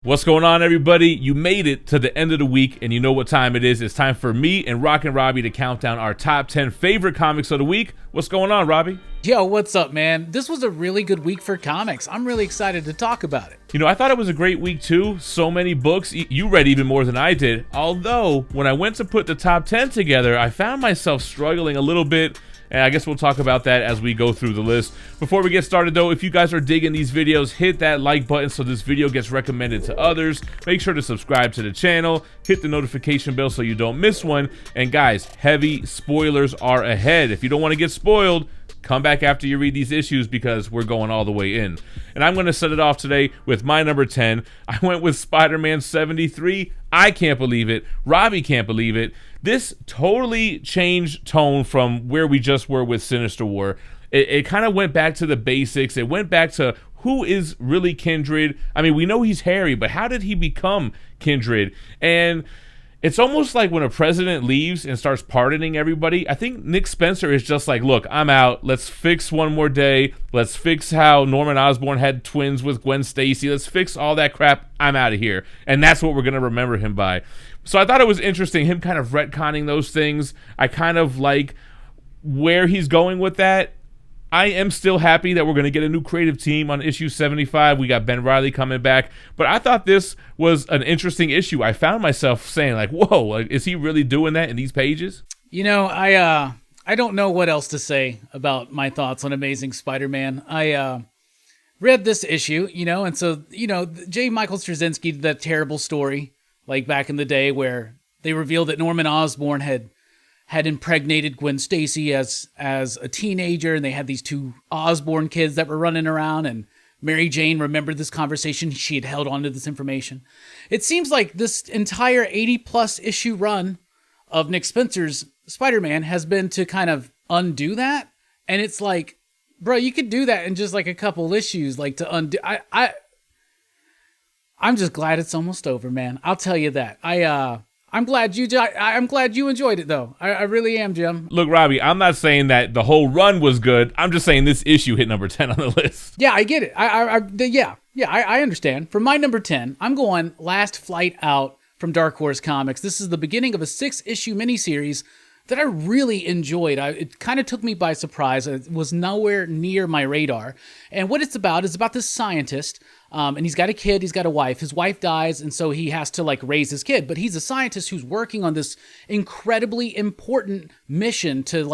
What's going on, everybody? You made it to the end of the week, and you know what time it is. It's time for me and Rockin Robbie to count down our top 10 favorite comics of the week. What's going on, Robbie? Yo, what's up, man? This was a really good week for comics. I'm really excited to talk about it. You know, I thought it was a great week, too. So many books. You read even more than I did. Although, when I went to put the top 10 together, I found myself struggling a little bit. And I guess we'll talk about that as we go through the list. Before we get started, though, if you guys are digging these videos, hit that like button so this video gets recommended to others. Make sure to subscribe to the channel. Hit the notification bell so you don't miss one. And guys, heavy spoilers are ahead. If you don't want to get spoiled, come back after you read these issues because we're going all the way in. And I'm going to set it off today with my number 10. I went with Spider-Man 73. I can't believe it. Robbie can't believe it. This totally changed tone from where we just were with Sinister War. It kind of went back to the basics. It went back to who is really Kindred. I mean, we know he's Harry, but how did he become Kindred? And it's almost like when a president leaves and starts pardoning everybody, I think Nick Spencer is just like, look, I'm out. Let's fix One More Day. Let's fix how Norman Osborn had twins with Gwen Stacy. Let's fix all that crap. I'm out of here. And that's what we're going to remember him by. So I thought it was interesting, him kind of retconning those things. I kind of like where he's going with that. I am still happy that we're going to get a new creative team on issue 75. We got Ben Reilly coming back. But I thought this was an interesting issue. I found myself saying, like, whoa, like, is he really doing that in these pages? You know, I don't know what else to say about my thoughts on Amazing Spider-Man. I read this issue, and so, J. Michael Straczynski did that terrible story, like back in the day where they revealed that Norman Osborn had impregnated Gwen Stacy as a teenager, and they had these two Osborn kids that were running around, and Mary Jane remembered this conversation. She had held on to this information. It seems like this entire 80-plus issue run of Nick Spencer's Spider-Man has been to kind of undo that, and it's like, bro, you could do that in just like a couple issues, like to undo. I'm just glad it's almost over, man. I'll tell you that. I'm glad you enjoyed it, though. I really am, Jim. Look, Robbie, I'm not saying that the whole run was good. I'm just saying this issue hit number 10 on the list. Yeah, I get it. I understand. For my number 10, I'm going Last Flight Out from Dark Horse Comics. This is the beginning of a 6-issue miniseries that I really enjoyed. It kind of took me by surprise. It was nowhere near my radar. And what it's about is about this scientist, and he's got a kid, he's got a wife. His wife dies, and so he has to raise his kid. But he's a scientist who's working on this incredibly important mission to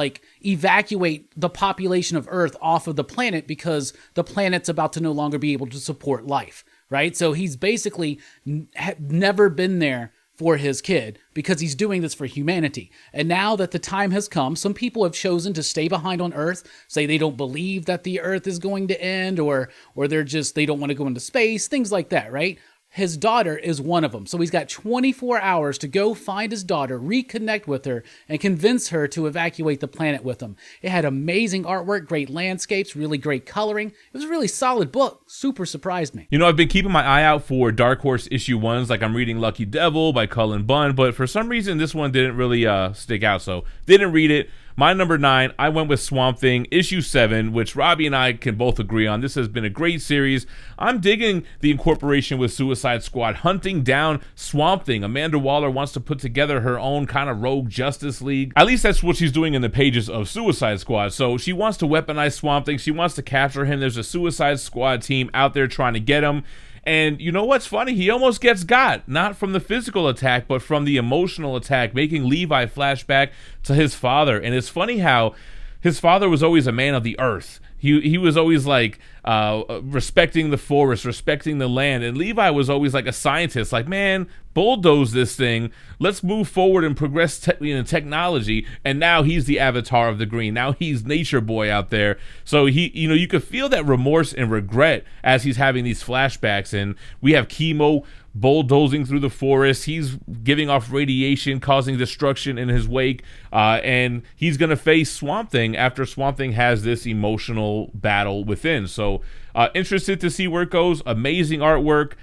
evacuate the population of Earth off of the planet because the planet's about to no longer be able to support life, right? So he's basically never been there for his kid because he's doing this for humanity. And now that the time has come, some people have chosen to stay behind on Earth, say they don't believe that the Earth is going to end, or they don't want to go into space, things like that, right? His daughter is one of them. So he's got 24 hours to go find his daughter, reconnect with her, and convince her to evacuate the planet with him. It had amazing artwork, great landscapes, really great coloring. It was a really solid book. Super surprised me. You know, I've been keeping my eye out for Dark Horse issue 1s, like I'm reading Lucky Devil by Cullen Bunn, but for some reason this one didn't really stick out, so didn't read it. My number 9, I went with Swamp Thing, issue 7, which Robbie and I can both agree on. This has been a great series. I'm digging the incorporation with Suicide Squad, hunting down Swamp Thing. Amanda Waller wants to put together her own kind of rogue Justice League. At least that's what she's doing in the pages of Suicide Squad. So she wants to weaponize Swamp Thing. She wants to capture him. There's a Suicide Squad team out there trying to get him. And you know what's funny? He almost gets got, not from the physical attack, but from the emotional attack, making Levi flashback to his father. And it's funny how his father was always a man of the earth. He was always respecting the forest, respecting the land. And Levi was always like a scientist, like, man, bulldoze this thing. Let's move forward and progress technology. And now he's the avatar of the green. Now he's Nature Boy out there. So you could feel that remorse and regret as he's having these flashbacks. And we have Chemo bulldozing through the forest. He's giving off radiation, causing destruction in his wake. And he's going to face Swamp Thing after Swamp Thing has this emotional battle within. So interested to see where it goes. Amazing artwork.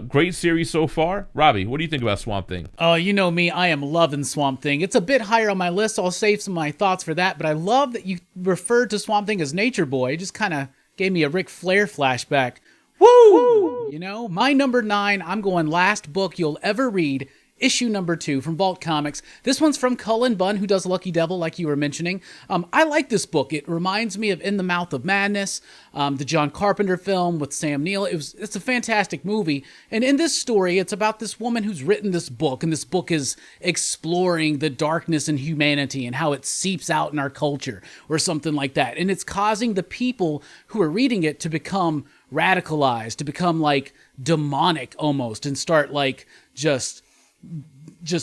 Great series so far. Robbie, what do you think about Swamp Thing? Oh, you know me. I am loving Swamp Thing. It's a bit higher on my list. I'll save some of my thoughts for that. But I love that you referred to Swamp Thing as Nature Boy. It just kind of gave me a Ric Flair flashback Woo! You know, my number 9, I'm going last book you'll ever read. Issue number 2 from Vault Comics. This one's from Cullen Bunn, who does Lucky Devil, like you were mentioning. I like this book. It reminds me of In the Mouth of Madness, the John Carpenter film with Sam Neill. It's a fantastic movie. And in this story, it's about this woman who's written this book, and this book is exploring the darkness in humanity and how it seeps out in our culture, or something like that. And it's causing the people who are reading it to become radicalized, to become like demonic almost, and start like just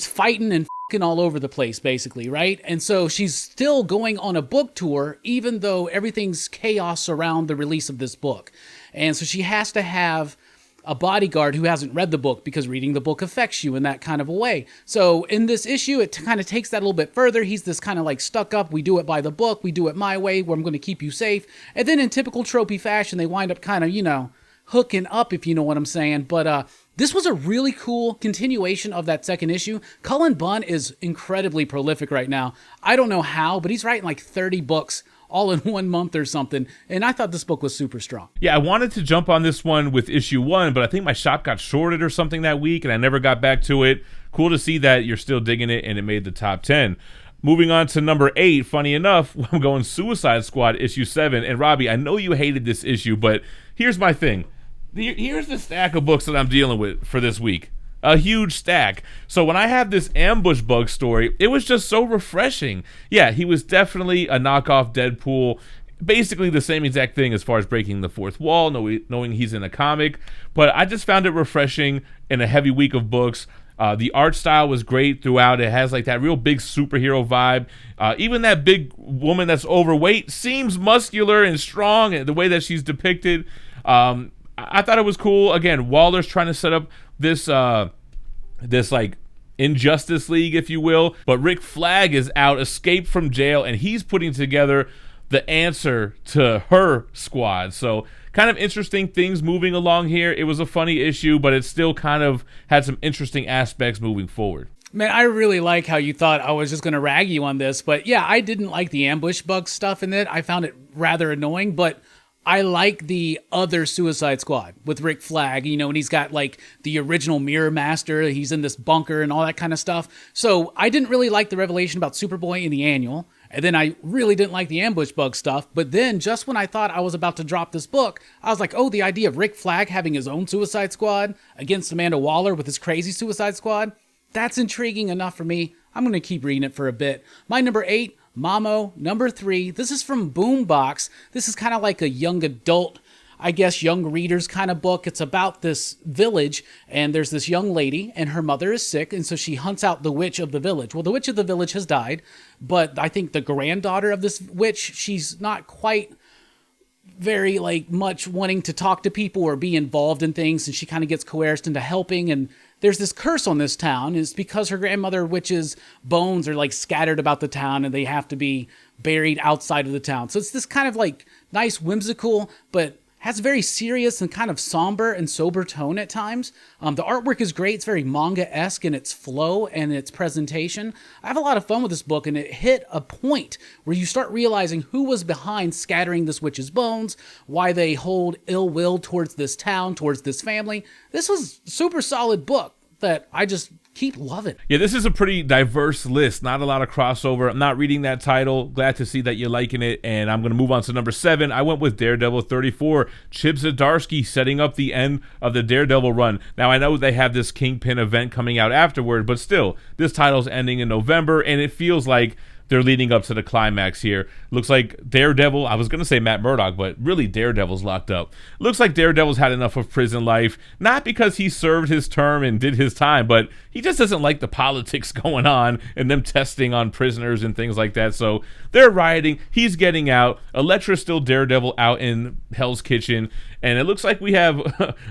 fighting and fucking all over the place, basically, right? And so she's still going on a book tour, even though everything's chaos around the release of this book. And so she has to have a bodyguard who hasn't read the book, because reading the book affects you in that kind of a way. So in this issue, it kind of takes that a little bit further. He's this kind of like stuck up, we do it by the book, we do it my way, where I'm going to keep you safe. And then in typical tropey fashion, they wind up kind of, you know, hooking up, if you know what I'm saying. But this was a really cool continuation of that second issue. Cullen Bunn is incredibly prolific right now. I don't know how, but he's writing like 30 books all in 1 month or something. And I thought this book was super strong. Yeah, I wanted to jump on this one with issue 1, but I think my shop got shorted or something that week, and I never got back to it. Cool to see that you're still digging it, and it made the top 10. Moving on to number 8, funny enough, I'm going Suicide Squad issue 7. And Robbie, I know you hated this issue, but here's my thing. Here's the stack of books that I'm dealing with for this week. A huge stack. So when I have this ambush bug story, it was just so refreshing. Yeah, he was definitely a knockoff Deadpool. Basically the same exact thing as far as breaking the fourth wall, knowing he's in a comic. But I just found it refreshing in a heavy week of books. The art style was great throughout. It has like that real big superhero vibe. Even that big woman that's overweight seems muscular and strong, and the way that she's depicted. I thought it was cool. Again, Waller's trying to set up this like Injustice League, if you will. But Rick Flag is out, escaped from jail, and he's putting together the answer to her squad. So kind of interesting things moving along here. It was a funny issue, but it still kind of had some interesting aspects moving forward. Man, I really like how you thought I was just going to rag you on this. But yeah, I didn't like the ambush bug stuff in it. I found it rather annoying, but I like the other Suicide Squad with Rick Flag, you know, and he's got like the original Mirror Master. He's in this bunker and all that kind of stuff. So I didn't really like the revelation about Superboy in the annual. And then I really didn't like the ambush bug stuff. But then just when I thought I was about to drop this book, I was like, oh, the idea of Rick Flag having his own Suicide Squad against Amanda Waller with his crazy Suicide Squad, that's intriguing enough for me. I'm going to keep reading it for a bit. My number 8, Mamo, number 3. This is from Boombox. This is kind of like a young adult, I guess, young readers kind of book. It's about this village, and there's this young lady, and her mother is sick, and so she hunts out the witch of the village. Well, the witch of the village has died, but I think the granddaughter of this witch, she's not quite very like much wanting to talk to people or be involved in things, and she kind of gets coerced into helping. And there's this curse on this town. It's because her grandmother witch's bones are like scattered about the town, and they have to be buried outside of the town. So it's this kind of like nice, whimsical, but has a very serious and kind of somber and sober tone at times. The artwork is great. It's very manga-esque in its flow and its presentation. I have a lot of fun with this book, and it hit a point where you start realizing who was behind scattering this witch's bones, why they hold ill will towards this town, towards this family. This was a super solid book that I just keep loving. Yeah, this is a pretty diverse list. Not a lot of crossover. I'm not reading that title. Glad to see that you're liking it. And I'm going to move on to number 7. I went with Daredevil 34. Chip Zdarsky setting up the end of the Daredevil run. Now, I know they have this Kingpin event coming out afterward, but still, this title's ending in November, and it feels like they're leading up to the climax here. Looks like Daredevil, I was going to say Matt Murdock, but really Daredevil's locked up. Looks like Daredevil's had enough of prison life, not because he served his term and did his time, but he just doesn't like the politics going on and them testing on prisoners and things like that. So they're rioting. He's getting out. Elektra's still Daredevil out in Hell's Kitchen. And it looks like we have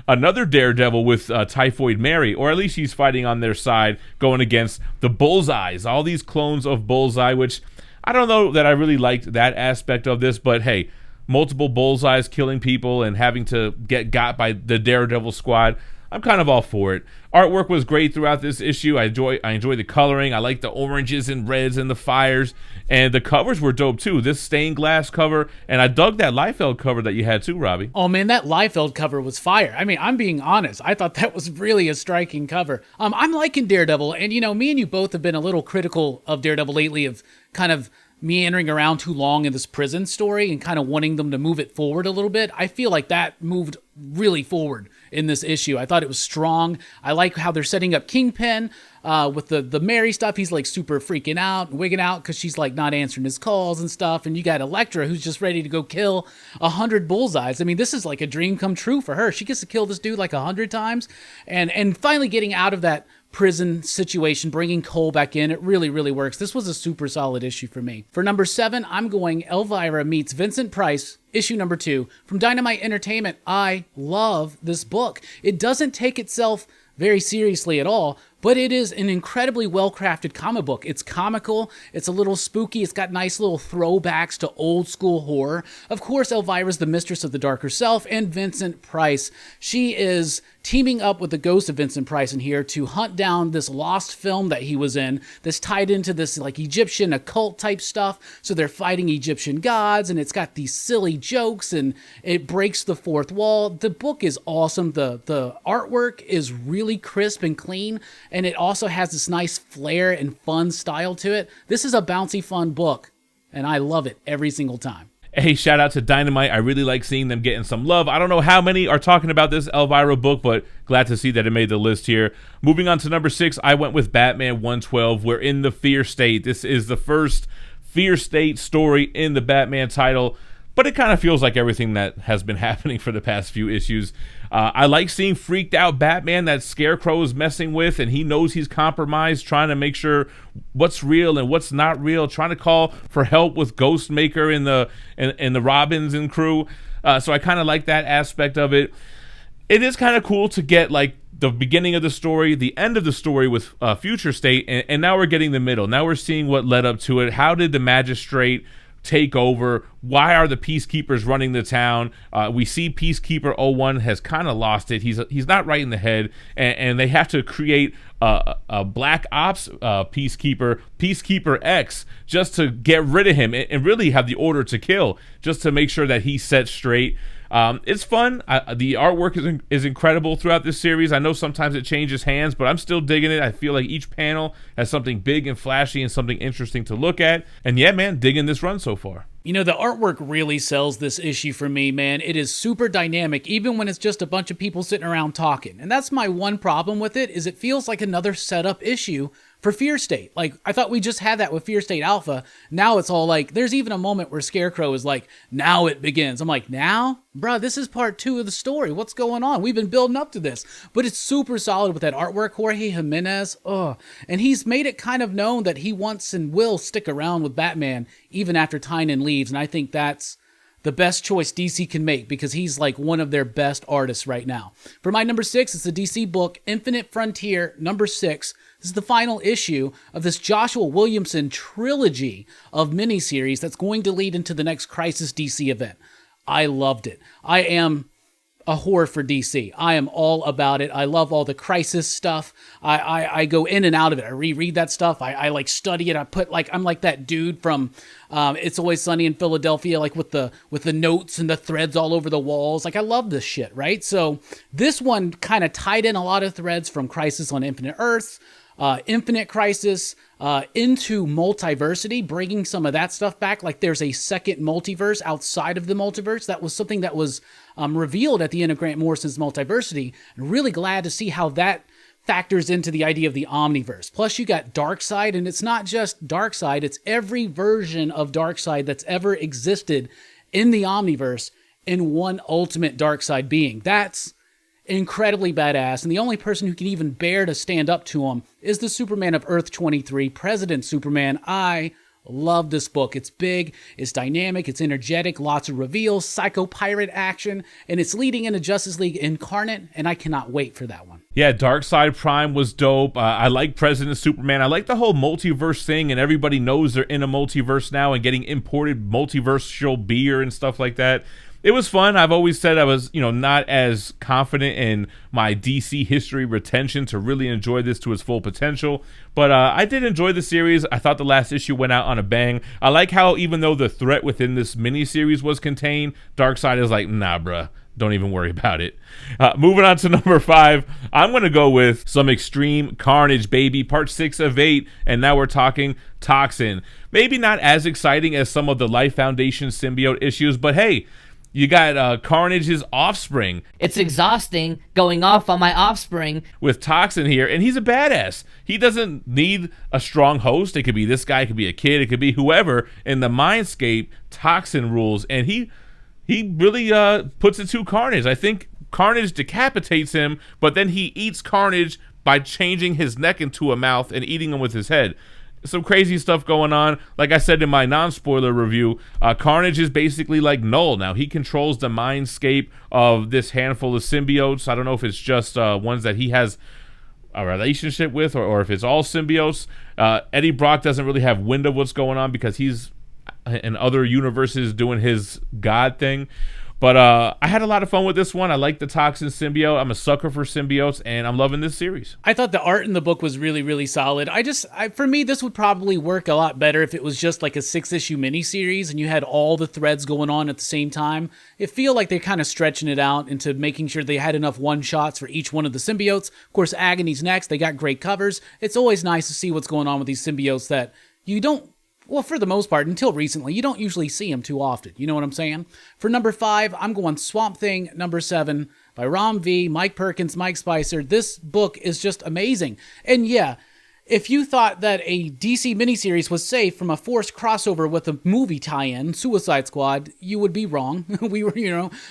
another Daredevil with Typhoid Mary, or at least she's fighting on their side, going against the Bullseyes, all these clones of Bullseye, which I don't know that I really liked that aspect of this, but hey, multiple Bullseyes killing people and having to get got by the Daredevil squad. I'm kind of all for it. Artwork was great throughout this issue. I enjoy the coloring. I like the oranges and reds and the fires, and the covers were dope too. This stained glass cover, and I dug that Liefeld cover that you had too, Robbie. Oh man, that Liefeld cover was fire. I mean, I'm being honest. I thought that was really a striking cover. I'm liking Daredevil, and me and you both have been a little critical of Daredevil lately, of kind of meandering around too long in this prison story and kind of wanting them to move it forward a little bit. I feel like that moved really forward in this issue. I thought it was strong. I like how they're setting up Kingpin with the Mary stuff. He's like super freaking out, wigging out because she's like not answering his calls and stuff. And you got Elektra who's just ready to go kill 100 bullseyes. I mean, this is like a dream come true for her. She gets to kill this dude like 100 times, and finally getting out of that prison situation, bringing Cole back in. It really, really works. This was a super solid issue for me. For number 7, I'm going Elvira meets Vincent Price, issue number 2 from Dynamite Entertainment. I love this book. It doesn't take itself very seriously at all, but it is an incredibly well-crafted comic book. It's comical, it's a little spooky, it's got nice little throwbacks to old school horror. Of course, Elvira's the mistress of the darker self, and Vincent Price, she is teaming up with the ghost of Vincent Price in here to hunt down this lost film that he was in that's tied into this like Egyptian occult type stuff. So they're fighting Egyptian gods, and it's got these silly jokes, and it breaks the fourth wall. The book is awesome. The artwork is really crisp and clean, and it also has this nice flair and fun style to it. This is a bouncy, fun book, and I love it every single time. Hey, shout out to Dynamite. I really like seeing them getting some love. I don't know how many are talking about this Elvira book, but glad to see that it made the list here. Moving on to number 6, I went with Batman 112. We're in the Fear State. This is the first Fear State story in the Batman title, but it kind of feels like everything that has been happening for the past few issues. I like seeing freaked out Batman that Scarecrow is messing with, and he knows he's compromised, trying to make sure what's real and what's not real, trying to call for help with Ghostmaker and the Robins and crew. So I kind of like that aspect of it. It is kind of cool to get like the beginning of the story, the end of the story with Future State, and now we're getting the middle. Now we're seeing what led up to it. How did the Magistrate take over? Why are the Peacekeepers running the town? We see Peacekeeper 01 has kind of lost it. He's not right in the head, and they have to create a Black Ops Peacekeeper X, just to get rid of him and really have the order to kill, just to make sure that he's set straight. It's fun. The artwork is incredible throughout this series. I know sometimes it changes hands, but I'm still digging it. I feel like each panel has something big and flashy and something interesting to look at. And yeah, man, digging this run so far. The artwork really sells this issue for me, man. It is super dynamic, even when it's just a bunch of people sitting around talking. And that's my one problem with it, is it feels like another setup issue for Fear State. Like, I thought we just had that with Fear State Alpha. Now it's all like, there's even a moment where Scarecrow is like, now it begins. I'm like, now? Bruh, this is part 2 of the story. What's going on? We've been building up to this. But it's super solid with that artwork. Jorge Jimenez, and he's made it kind of known that he wants and will stick around with Batman even after Tynion leaves. And I think that's the best choice DC can make, because he's like one of their best artists right now. For my number 6, it's the DC book Infinite Frontier, number 6. This is the final issue of this Joshua Williamson trilogy of miniseries that's going to lead into the next Crisis DC event. I loved it. I am a whore for DC. I am all about it. I love all the Crisis stuff. I go in and out of it. I reread that stuff. I like study it. I'm like that dude from It's Always Sunny in Philadelphia, like with the notes and the threads all over the walls. Like, I love this shit, right? So this one kind of tied in a lot of threads from Crisis on Infinite Earths, Infinite Crisis, into Multiversity, bringing some of that stuff back. Like, there's a second multiverse outside of the multiverse. That was something that was revealed at the end of Grant Morrison's Multiversity. I'm really glad to see how that factors into the idea of the Omniverse. Plus, you got Darkseid, and it's not just Darkseid, it's every version of Darkseid that's ever existed in the Omniverse in one ultimate Darkseid being. That's incredibly badass, and the only person who can even bear to stand up to him is the Superman of Earth 23, President Superman. I love this book. It's big, it's dynamic, it's energetic, lots of reveals, psycho pirate action, and it's leading into Justice League Incarnate, and I cannot wait for that one. Yeah, Darkseid Prime was dope. I like President Superman. I like the whole multiverse thing, and everybody knows they're in a multiverse now and getting imported multiversal beer and stuff like that. It was fun. I've always said I was, not as confident in my DC history retention to really enjoy this to its full potential. But I did enjoy the series. I thought the last issue went out on a bang. I like how even though the threat within this miniseries was contained, Darkseid is like, nah, bruh. Don't even worry about it. Moving on to number 5, I'm going to go with some extreme carnage, baby. Part 6 of 8, and now we're talking Toxin. Maybe not as exciting as some of the Life Foundation symbiote issues, but hey, you got Carnage's offspring. It's exhausting going off on my offspring. With Toxin here, and he's a badass. He doesn't need a strong host. It could be this guy, it could be a kid, it could be whoever. In the Mindscape, Toxin rules, and he really puts it to Carnage. I think Carnage decapitates him, but then he eats Carnage by changing his neck into a mouth and eating him with his head. Some crazy stuff going on. Like I said in my non-spoiler review, Carnage is basically like Null. Now, he controls the mindscape of this handful of symbiotes. I don't know if it's just ones that he has a relationship with or if it's all symbiotes. Eddie Brock doesn't really have wind of what's going on because he's in other universes doing his God thing. But I had a lot of fun with this one. I like the Toxin symbiote. I'm a sucker for symbiotes, and I'm loving this series. I thought the art in the book was really, really solid. For me, this would probably work a lot better if it was just like a 6-issue miniseries and you had all the threads going on at the same time. It feel like they're kind of stretching it out into making sure they had enough one-shots for each one of the symbiotes. Of course, Agony's next. They got great covers. It's always nice to see what's going on with these symbiotes that you don't, well, for the most part, until recently, you don't usually see them too often. You know what I'm saying? For number 5, I'm going Swamp Thing, number 7, by Rom V, Mike Perkins, Mike Spicer. This book is just amazing. And yeah, if you thought that a DC miniseries was safe from a forced crossover with a movie tie-in, Suicide Squad, you would be wrong.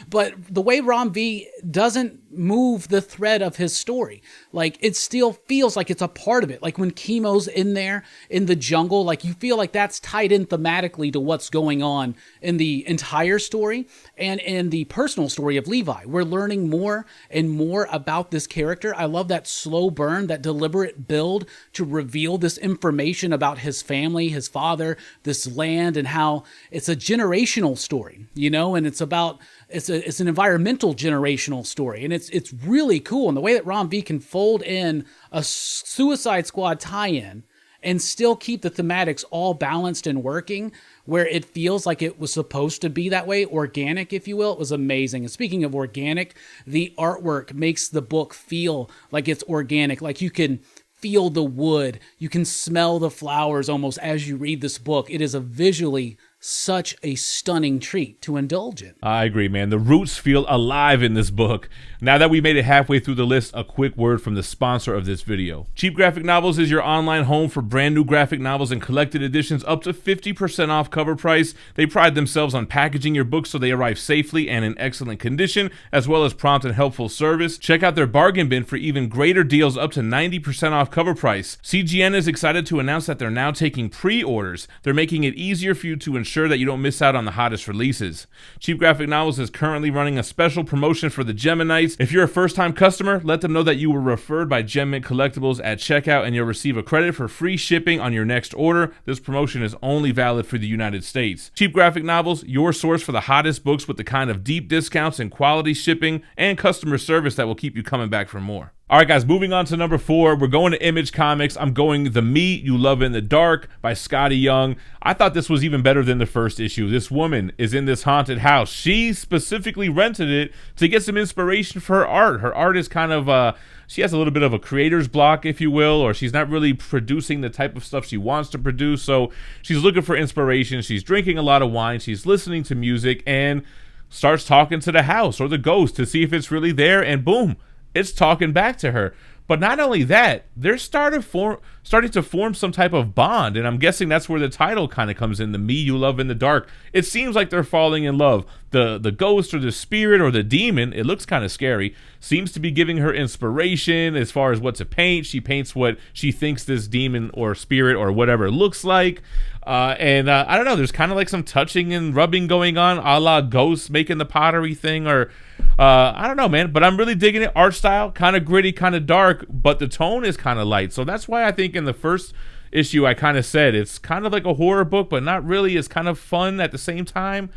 But the way Rom V doesn't move the thread of his story, like it still feels like it's a part of it. Like when Chemo's in there in the jungle, like you feel like that's tied in thematically to what's going on in the entire story and in the personal story of Levi. We're learning more and more about this character. I love that slow burn, that deliberate build to reveal this information about his family, his father, this land, and how it's a generational story, and it's about it's an environmental generational story, and it's really cool. And the way that Rom V can fold in a Suicide Squad tie-in and still keep the thematics all balanced and working, where it feels like it was supposed to be that way, organic, if you will, it was amazing. And speaking of organic, the artwork makes the book feel like it's organic, like you can feel the wood, you can smell the flowers almost as you read this book. It is a visually such a stunning treat to indulge in. I agree, man. The roots feel alive in this book. Now that we made it halfway through the list, a quick word from the sponsor of this video. Cheap Graphic Novels is your online home for brand new graphic novels and collected editions up to 50% off cover price. They pride themselves on packaging your books so they arrive safely and in excellent condition, as well as prompt and helpful service. Check out their bargain bin for even greater deals up to 90% off cover price. CGN is excited to announce that they're now taking pre-orders. They're making it easier for you to ensure that you don't miss out on the hottest releases. Cheap Graphic Novels is currently running a special promotion for the Geminites. If you're a first-time customer, let them know that you were referred by Mint Collectibles at checkout and you'll receive a credit for free shipping on your next order. This promotion is only valid for the United States. Cheap Graphic Novels, your source for the hottest books with the kind of deep discounts and quality shipping and customer service that will keep you coming back for more. All right, guys, moving on to number 4. We're going to Image Comics. I'm going The Me You Love in the Dark by Scotty Young. I thought this was even better than the first issue. This woman is in this haunted house. She specifically rented it to get some inspiration for her art. Her art is kind of, she has a little bit of a creator's block, if you will, or she's not really producing the type of stuff she wants to produce. So she's looking for inspiration. She's drinking a lot of wine. She's listening to music and starts talking to the house or the ghost to see if it's really there. And boom, it's talking back to her. But not only that, they're starting to form some type of bond, and I'm guessing that's where the title kind of comes in, The Me You Love in the Dark. It seems like they're falling in love. The ghost or the spirit or the demon, it looks kind of scary, seems to be giving her inspiration as far as what to paint. She paints what she thinks this demon or spirit or whatever looks like. And I don't know, there's kind of like some touching and rubbing going on, a la Ghost making the pottery thing, or I don't know, man, but I'm really digging it. Art style, kind of gritty, kind of dark, but the tone is kind of light. So that's why I think in the first issue I kind of said it's kind of like a horror book, but not really. It's kind of fun at the same time.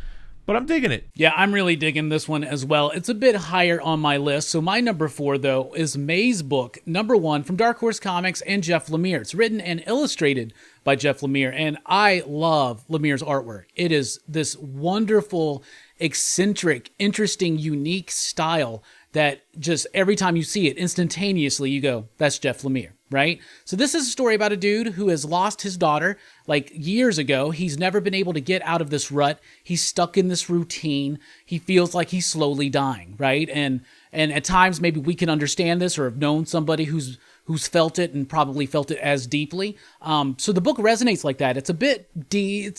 but I'm digging it. Yeah, I'm really digging this one as well. It's a bit higher on my list. So my number 4, though, is May's book, number 1, from Dark Horse Comics and Jeff Lemire. It's written and illustrated by Jeff Lemire, and I love Lemire's artwork. It is this wonderful, eccentric, interesting, unique style that just every time you see it, instantaneously you go, that's Jeff Lemire, right? So this is a story about a dude who has lost his daughter like years ago. He's never been able to get out of this rut. He's stuck in this routine. He feels like he's slowly dying, right? And at times maybe we can understand this or have known somebody who's felt it and probably felt it as deeply. So the book resonates like that. It's a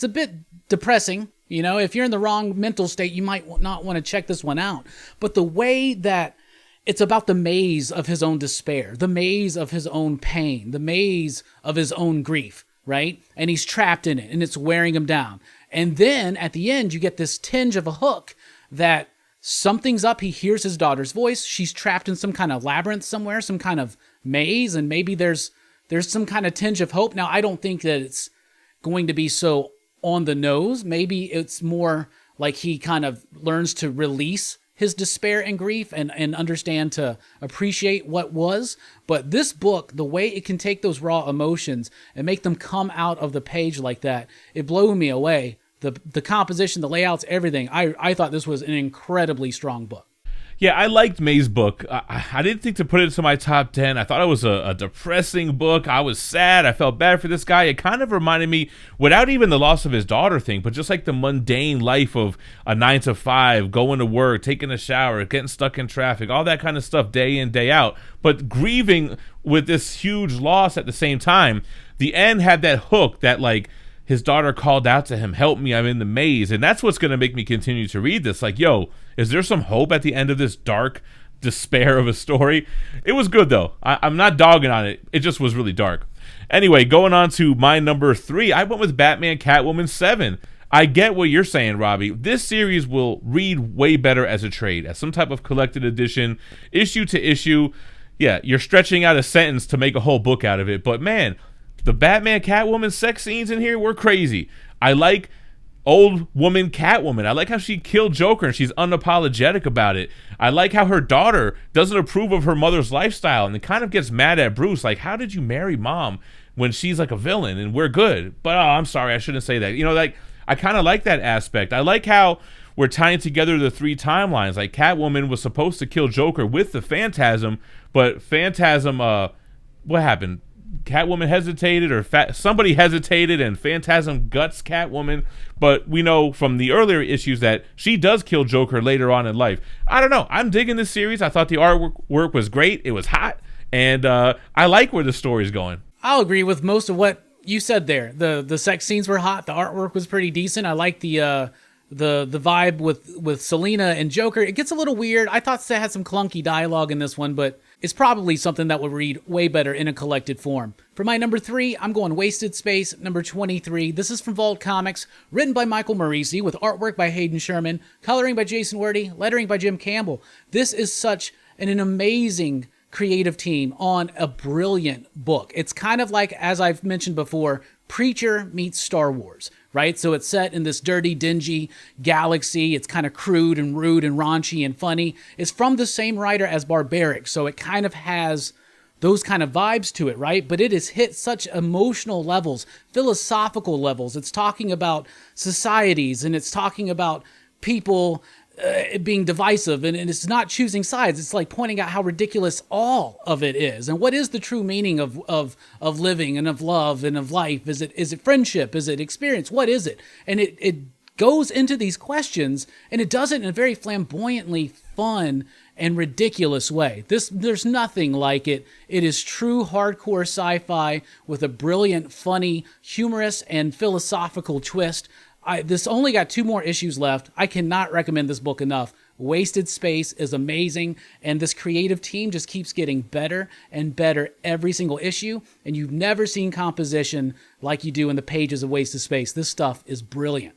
bit depressing. You know, if you're in the wrong mental state, you might not want to check this one out. But the way that it's about the maze of his own despair, the maze of his own pain, the maze of his own grief, right? And he's trapped in it, and it's wearing him down. And then at the end, you get this tinge of a hook that something's up. He hears his daughter's voice. She's trapped in some kind of labyrinth somewhere, some kind of maze, and maybe there's some kind of tinge of hope. Now, I don't think that it's going to be so on the nose. Maybe it's more like he kind of learns to release his despair and grief and understand to appreciate what was. But this book, the way it can take those raw emotions and make them come out of the page like that, it blew me away. The composition, the layouts, everything. I thought this was an incredibly strong book. Yeah, I liked May's book. I didn't think to put it into my top 10. I thought it was a depressing book. I was sad. I felt bad for this guy. It kind of reminded me, without even the loss of his daughter thing, but just like the mundane life of a 9 to 5, going to work, taking a shower, getting stuck in traffic, all that kind of stuff day in, day out, but grieving with this huge loss at the same time. The end had that hook that, like, his daughter called out to him, help me, I'm in the maze. And that's what's going to make me continue to read this. Like, yo, is there some hope at the end of this dark despair of a story? It was good, though. I'm not dogging on it. It just was really dark. Anyway, going on to my number 3, I went with Batman Catwoman 7. I get what you're saying, Robbie. This series will read way better as a trade, as some type of collected edition, issue to issue. Yeah, you're stretching out a sentence to make a whole book out of it. But, man, the Batman Catwoman sex scenes in here were crazy. I like old woman Catwoman. I like how she killed Joker and she's unapologetic about it. I like how her daughter doesn't approve of her mother's lifestyle and it kind of gets mad at Bruce. Like, how did you marry mom when she's like a villain and we're good? But, oh, I'm sorry, I shouldn't say that. You know, like, I kind of like that aspect. I like how we're tying together the 3 timelines. Like, Catwoman was supposed to kill Joker with the Phantasm, but Phantasm, what happened? Catwoman hesitated, or somebody hesitated, and Phantasm guts Catwoman. But we know from the earlier issues that she does kill Joker later on in life. I don't know. I'm digging this series. I thought the artwork was great. It was hot, and I like where the story's going. I'll agree with most of what you said there. The sex scenes were hot. The artwork was pretty decent. I like the vibe with Selina and Joker. It gets a little weird. I thought it had some clunky dialogue in this one, but it's probably something that would read way better in a collected form. For my number 3, I'm going Wasted Space, number 23. This is from Vault Comics, written by Michael Morisi, with artwork by Hayden Sherman, coloring by Jason Wordie, lettering by Jim Campbell. This is such an amazing creative team on a brilliant book. It's kind of like, as I've mentioned before, Preacher meets Star Wars, right? So it's set in this dirty, dingy galaxy. It's kind of crude and rude and raunchy and funny. It's from the same writer as Barbaric, so it kind of has those kind of vibes to it, right? But it has hit such emotional levels, philosophical levels. It's talking about societies, and it's talking about people being divisive, and it's not choosing sides. It's like pointing out how ridiculous all of it is, and what is the true meaning of living and of love and of life. Is it friendship? Is it experience? What is it? And it goes into these questions, and it does it in a very flamboyantly fun and ridiculous way. There's nothing like it. It is true hardcore sci-fi with a brilliant, funny, humorous, and philosophical twist. This only got 2 more issues left. I cannot recommend this book enough. Wasted Space is amazing, and this creative team just keeps getting better and better every single issue, and you've never seen composition like you do in the pages of Wasted Space. This stuff is brilliant.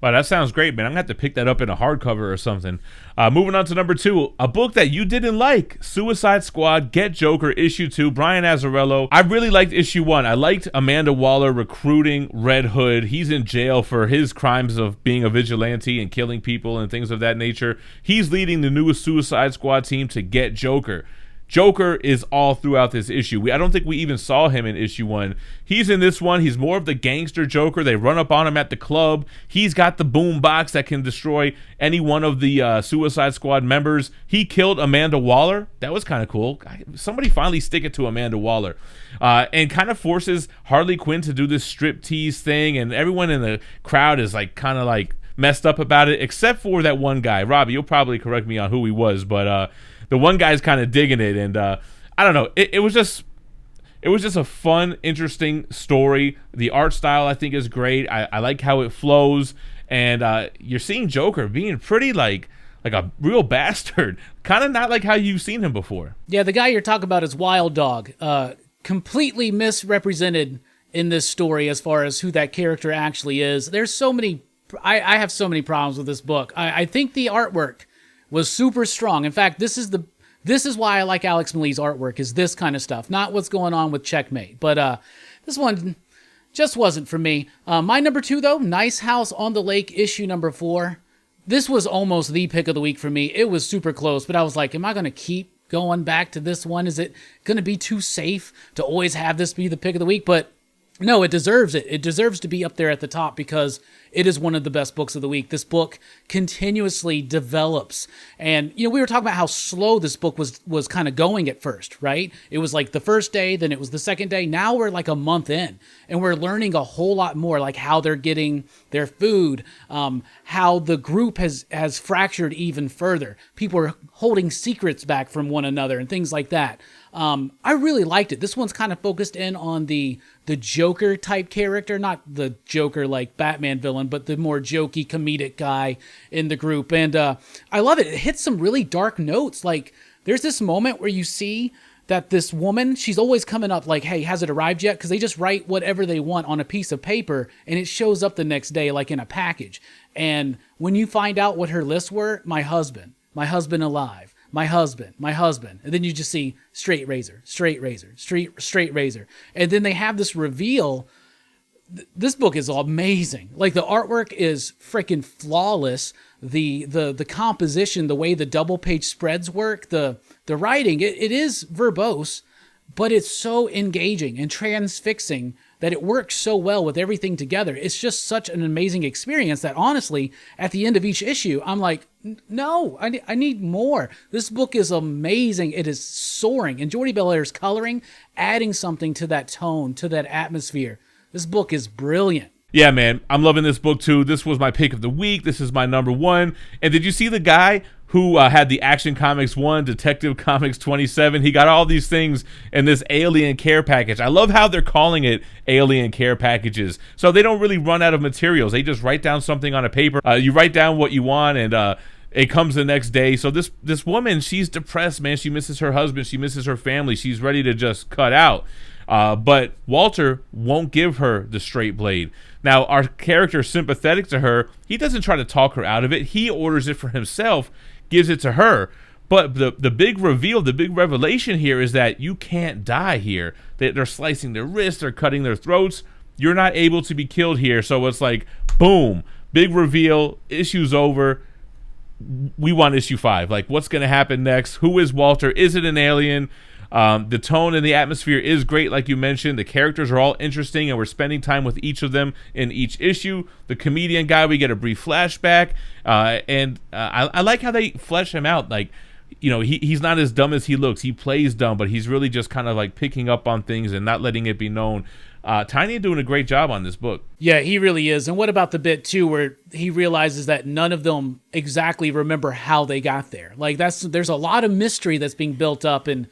Wow, that sounds great, man. I'm going to have to pick that up in a hardcover or something. Moving on to number 2, a book that you didn't like, Suicide Squad, Get Joker, issue 2, Brian Azzarello. I really liked issue 1. I liked Amanda Waller recruiting Red Hood. He's in jail for his crimes of being a vigilante and killing people and things of that nature. He's leading the newest Suicide Squad team to get Joker. Joker is all throughout this issue. I don't think we even saw him in issue 1. He's in this one. He's more of the gangster Joker. They run up on him at the club. He's got the boom box that can destroy any one of the Suicide Squad members. He killed Amanda Waller. That was kind of cool. Somebody finally stick it to Amanda Waller. And kind of forces Harley Quinn to do this striptease thing, and everyone in the crowd is like kind of like messed up about it, except for that one guy. Robbie, you'll probably correct me on who he was, but the one guy's kind of digging it, and I don't know. It was just a fun, interesting story. The art style, I think, is great. I like how it flows, and you're seeing Joker being pretty like a real bastard, kind of not like how you've seen him before. Yeah, the guy you're talking about is Wild Dog, completely misrepresented in this story as far as who that character actually is. There's so many. I have so many problems with this book. I think the artwork was super strong. In fact, this is why I like Alex Malee's artwork, is this kind of stuff, not what's going on with Checkmate. But this one just wasn't for me. My number 2, though, Nice House on the Lake, issue number 4. This was almost the pick of the week for me. It was super close, but I was like, am I going to keep going back to this one? Is it going to be too safe to always have this be the pick of the week? But no, it deserves it. It deserves to be up there at the top because it is one of the best books of the week. This book continuously develops. And, we were talking about how slow this book was kind of going at first, right? It was like the first day, then it was the second day. Now we're like a month in, and we're learning a whole lot more, like how they're getting their food, how the group has fractured even further. People are holding secrets back from one another and things like that. I really liked it. This one's kind of focused in on the Joker type character, not the Joker like Batman villain, but the more jokey comedic guy in the group. And I love it. It hits some really dark notes. Like there's this moment where you see that this woman, she's always coming up like, hey, has it arrived yet? Because they just write whatever they want on a piece of paper and it shows up the next day like in a package. And when you find out what her lists were, my husband alive, my husband, and then you just see straight razor, straight razor. And then they have this reveal. This book is amazing. Like the artwork is freaking flawless. The composition, the way the double page spreads work, the writing, it is verbose, but it's so engaging and transfixing that it works so well with everything together. It's just such an amazing experience that honestly, at the end of each issue, I'm like, no, I need more. This book is amazing. It is soaring. And Jordi Belaire's coloring, adding something to that tone, to that atmosphere. This book is brilliant. Yeah, man, I'm loving this book too. This was my pick of the week. This is my number 1. And did you see the guy who had the Action Comics 1, Detective Comics 27? He got all these things in this Alien Care Package. I love how they're calling it Alien Care Packages. So they don't really run out of materials. They just write down something on a paper. You write down what you want, and it comes the next day. So this woman, she's depressed, man. She misses her husband. She misses her family. She's ready to just cut out. But Walter won't give her the straight blade. Now, our character is sympathetic to her. He doesn't try to talk her out of it. He orders it for himself, gives it to her. But the big reveal, the big revelation here is that you can't die here. They're slicing their wrists, they're cutting their throats. You're not able to be killed here. So it's like, boom, big reveal, issue's over. We want issue 5. Like, what's going to happen next? Who is Walter? Is it an alien? The tone and the atmosphere is great, like you mentioned. The characters are all interesting, and we're spending time with each of them in each issue. The comedian guy, we get a brief flashback, and I like how they flesh him out. Like, he's not as dumb as he looks. He plays dumb, but he's really just kind of like picking up on things and not letting it be known. Tiny doing a great job on this book. Yeah, he really is. And what about the bit too where he realizes that none of them exactly remember how they got there? Like there's a lot of mystery that's being built up. And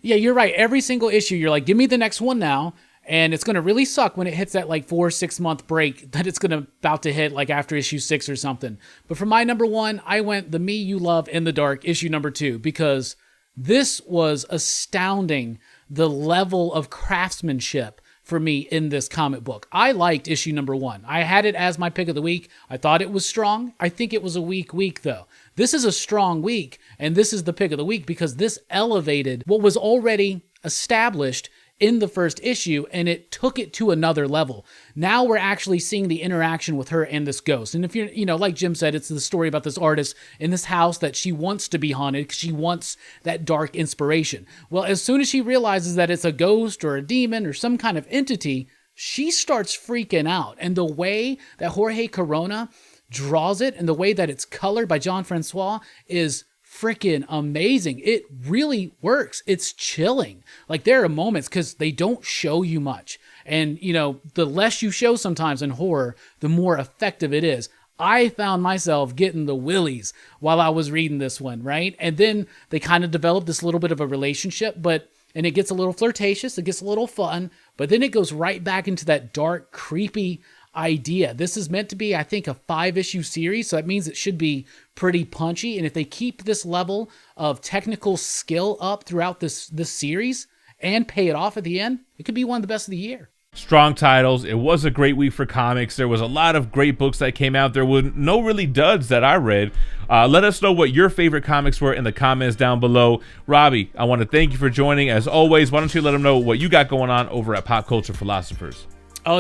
yeah, you're right. Every single issue, you're like, give me the next one now. And it's going to really suck when it hits that like 4-6 month break that it's going to about to hit like after issue 6 or something. But for my number 1, I went The Me You Love in the Dark, issue number 2, because this was astounding, the level of craftsmanship for me in this comic book. I liked issue number 1. I had it as my pick of the week. I thought it was strong. I think it was a weak week, though. This is a strong week, and this is the pick of the week because this elevated what was already established in the first issue, and it took it to another level. Now we're actually seeing the interaction with her and this ghost. And if you're, like Jim said, it's the story about this artist in this house that she wants to be haunted because she wants that dark inspiration. Well, as soon as she realizes that it's a ghost or a demon or some kind of entity, she starts freaking out. And the way that Jorge Corona draws it and the way that it's colored by John Francois is freaking amazing. It really works. It's chilling. Like, there are moments, because they don't show you much. And, the less you show sometimes in horror, the more effective it is. I found myself getting the willies while I was reading this one, right? And then they kind of develop this little bit of a relationship, and it gets a little flirtatious, it gets a little fun, but then it goes right back into that dark, creepy idea. This is meant to be, I think, a 5-issue series, so that means it should be pretty punchy. And if they keep this level of technical skill up throughout this series and pay it off at the end, it could be one of the best of the year. Strong titles. It was a great week for comics. There was a lot of great books that came out. There were no really duds that I read. Let us know what your favorite comics were in the comments down below. Robbie, I want to thank you for joining. As always, why don't you let them know what you got going on over at Pop Culture Philosophers? Oh,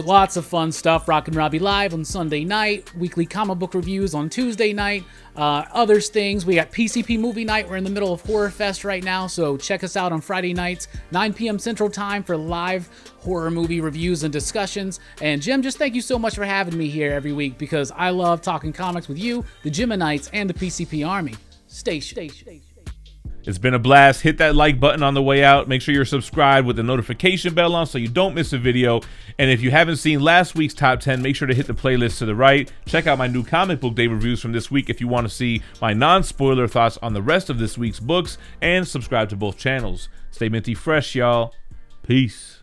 lots of fun stuff. Rockin Robbie live on Sunday night, weekly comic book reviews on Tuesday night, others things. We got PCP movie night. We're in the middle of Horror Fest right now, so check us out on Friday nights, 9 p.m. Central Time for live horror movie reviews and discussions. And Jim, just thank you so much for having me here every week because I love talking comics with you, the GemMinites, and the PCP Army. Stay. It's been a blast. Hit that like button on the way out. Make sure you're subscribed with the notification bell on so you don't miss a video. And if you haven't seen last week's top 10, make sure to hit the playlist to the right. Check out my new comic book day reviews from this week if you want to see my non-spoiler thoughts on the rest of this week's books, and subscribe to both channels. Stay minty fresh, y'all. Peace.